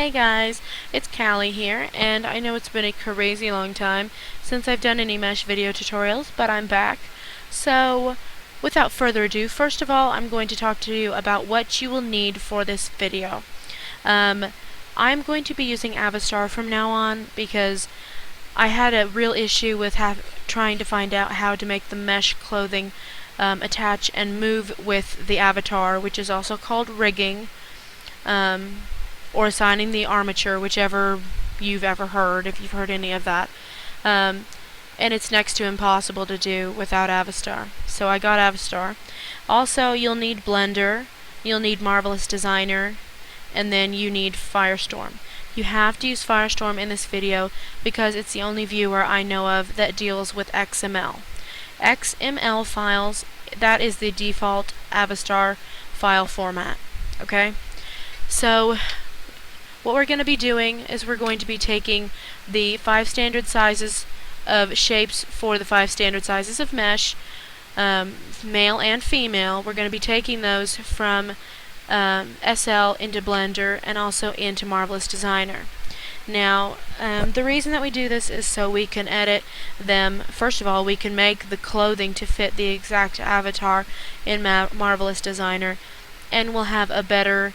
Hey guys, it's Callie here, and I know it's been a crazy long time since I've done any mesh video tutorials, but I'm back. So, without further ado, first of all, I'm going to talk to you about what you will need for this video. I'm going to be using Avastar from now on because I had a real issue with trying to find out how to make the mesh clothing attach and move with the avatar, which is also called rigging. Or assigning the armature, whichever you've ever heard, if you've heard any of that. And it's next to impossible to do without Avastar. So I got Avastar. Also, you'll need Blender, you'll need Marvelous Designer, and then you need Firestorm. You have to use Firestorm in this video because it's the only viewer I know of that deals with XML. XML files, that is the default Avastar file format. Okay? So, what we're going to be doing is we're going to be taking the 5 standard sizes of shapes for the 5 standard sizes of mesh, male and female. We're going to be taking those from SL into Blender and also into Marvelous Designer. Now, the reason that we do this is so we can edit them. First of all, we can make the clothing to fit the exact avatar in Marvelous Designer, and we'll have a better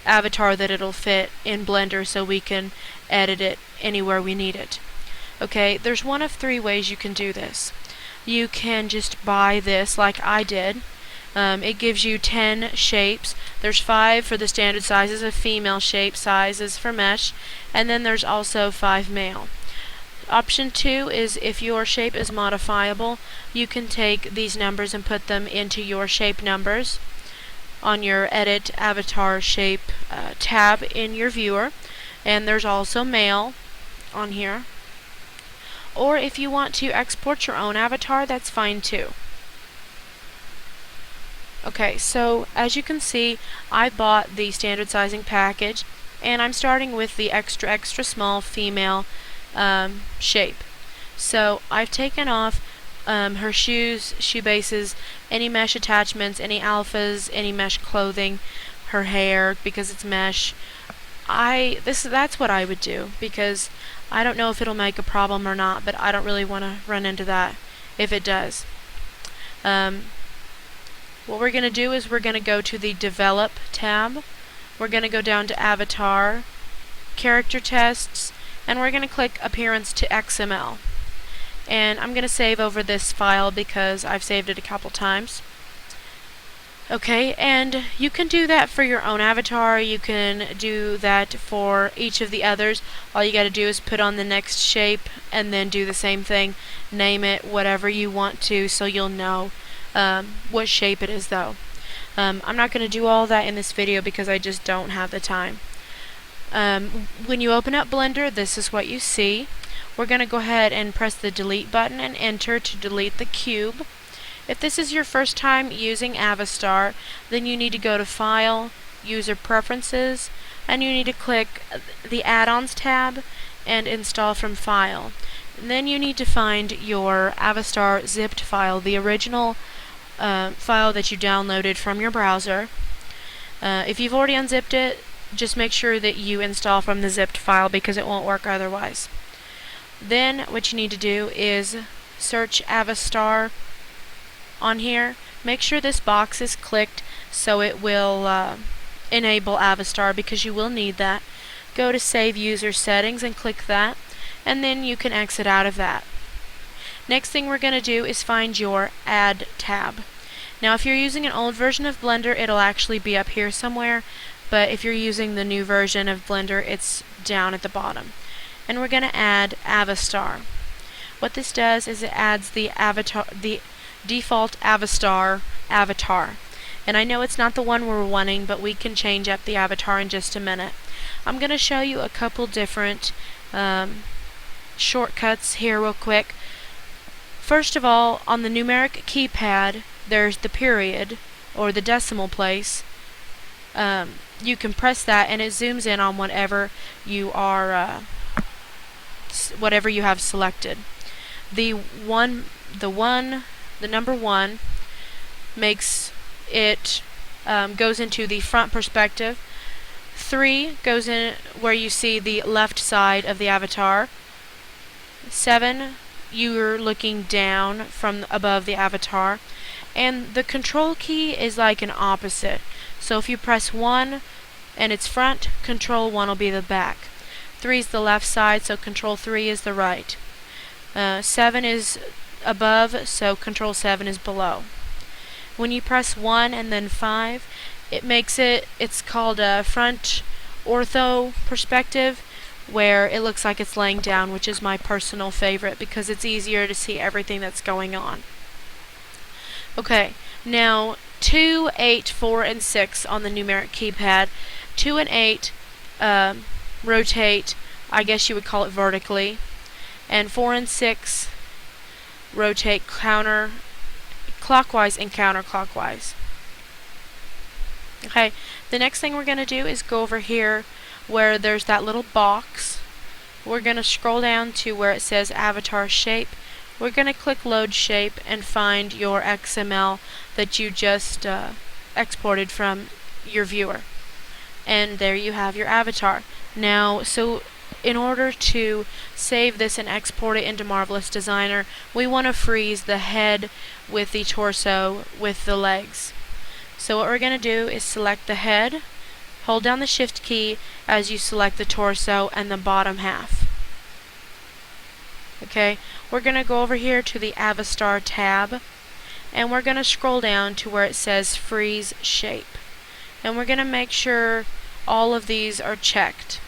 avatar that it'll fit in Blender so we can edit it anywhere we need it. Okay, there's one of 3 ways you can do this. You can just buy this like I did. It gives you 10 shapes. There's 5 for the standard sizes of female shape sizes for mesh, and then there's also 5 male. Option 2 is if your shape is modifiable, you can take these numbers and put them into your shape numbers on your Edit Avatar Shape tab in your viewer, and there's also male on here. Or if you want to export your own avatar, that's fine too. Okay, so as you can see, I bought the standard sizing package, and I'm starting with the extra small female shape. So I've taken off her shoes, shoe bases, any mesh attachments, any alphas, any mesh clothing, her hair, because it's mesh. That's what I would do, because I don't know if it'll make a problem or not, but I don't really want to run into that if it does. What we're going to do is we're going to go to the Develop tab. We're going to go down to Avatar, Character Tests, and we're going to click Appearance to XML. And I'm going to save over this file because I've saved it a couple times. Okay, and you can do that for your own avatar. You can do that for each of the others. All you got to do is put on the next shape and then do the same thing. Name it whatever you want to so you'll know what shape it is though. I'm not going to do all that in this video because I just don't have the time. When you open up Blender, this is what you see. We're going to go ahead and press the delete button and enter to delete the cube. If this is your first time using Avastar, then you need to go to File, User Preferences, and you need to click the Add-ons tab and install from File. And then you need to find your Avastar zipped file, the original file that you downloaded from your browser. If you've already unzipped it, just make sure that you install from the zipped file because it won't work otherwise. Then what you need to do is search Avastar on here. Make sure this box is clicked so it will enable Avastar because you will need that. Go to Save User Settings and click that, and then you can exit out of that. Next thing we're going to do is find your Add tab. Now if you're using an old version of Blender, it'll actually be up here somewhere, but if you're using the new version of Blender, it's down at the bottom. And we're going to add Avastar. What this does is it adds the default Avastar avatar. And I know it's not the one we're wanting, but we can change up the avatar in just a minute. I'm going to show you a couple different shortcuts here real quick. First of all, on the numeric keypad, there's the period, or the decimal place. You can press that and it zooms in on whatever you are whatever you have selected. The number 1 makes it goes into the front perspective. 3 goes in where you see the left side of the avatar. 7, you're looking down from above the avatar. And the control key is like an opposite. So if you press 1 and it's front, control 1 will be the back. 3 is the left side, so control 3 is the right. 7 is above, so control 7 is below. When you press 1 and then 5, it's called a front ortho perspective, where it looks like it's laying down, which is my personal favorite because it's easier to see everything that's going on. Okay, now 2, 8, 4, and 6 on the numeric keypad. 2 and 8 rotate, I guess you would call it vertically, and 4 and 6 rotate clockwise and counterclockwise. Okay, the next thing we're going to do is go over here where there's that little box. We're going to scroll down to where it says avatar shape. We're going to click load shape and find your XML that you just exported from your viewer. And there you have your avatar. Now, so in order to save this and export it into Marvelous Designer, we want to freeze the head with the torso with the legs. So what we're going to do is select the head, hold down the shift key as you select the torso and the bottom half. Okay, we're going to go over here to the Avastar tab, and we're going to scroll down to where it says freeze shape. And we're going to make sure all of these are checked.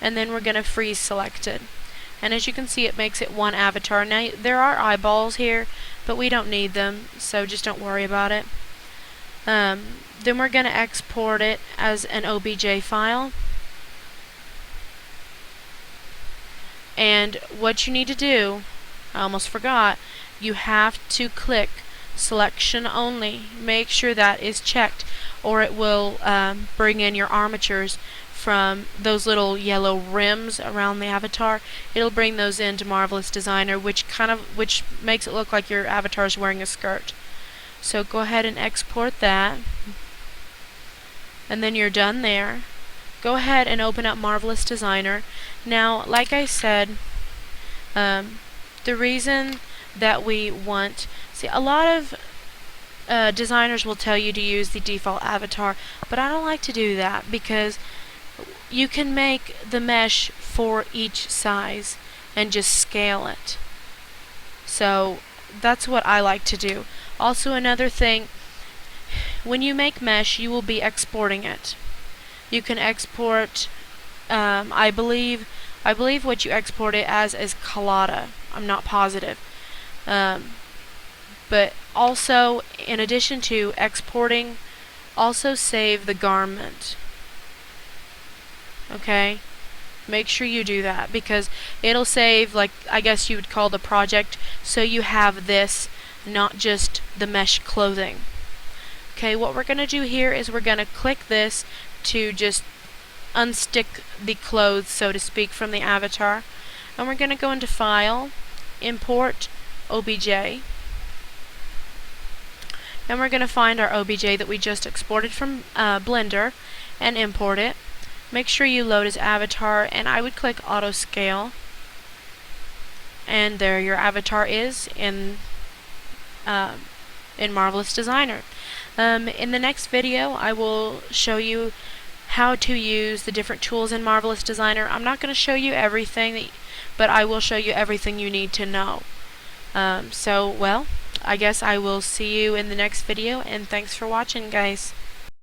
And then we're going to freeze selected. And as you can see, it makes it one avatar. Now, there are eyeballs here, but we don't need them, so just don't worry about it. Then we're going to export it as an OBJ file. And what you need to do, I almost forgot, you have to click selection only. Make sure that is checked, or it will bring in your armatures from those little yellow rims around the avatar. It'll bring those into Marvelous Designer, which makes it look like your avatar is wearing a skirt. So go ahead and export that, and then you're done there. Go ahead and open up Marvelous Designer. Now, like I said, the reason that we want, a lot of designers will tell you to use the default avatar, but I don't like to do that because you can make the mesh for each size and just scale it. So that's what I like to do. Also, another thing, when you make mesh, you will be exporting it. You can export, I believe what you export it as is Collada. I'm not positive. But also, in addition to exporting, also save the garment. Okay? Make sure you do that because it'll save, like, I guess you would call the project, so you have this, not just the mesh clothing. Okay, what we're going to do here is we're going to click this to just unstick the clothes, so to speak, from the avatar. And we're going to go into File, Import OBJ. And we're going to find our OBJ that we just exported from Blender and import it. Make sure you load as avatar, and I would click Auto Scale. And there your avatar is in Marvelous Designer. In the next video, I will show you how to use the different tools in Marvelous Designer. I'm not going to show you everything, but I will show you everything you need to know. Well, I guess I will see you in the next video, and thanks for watching, guys.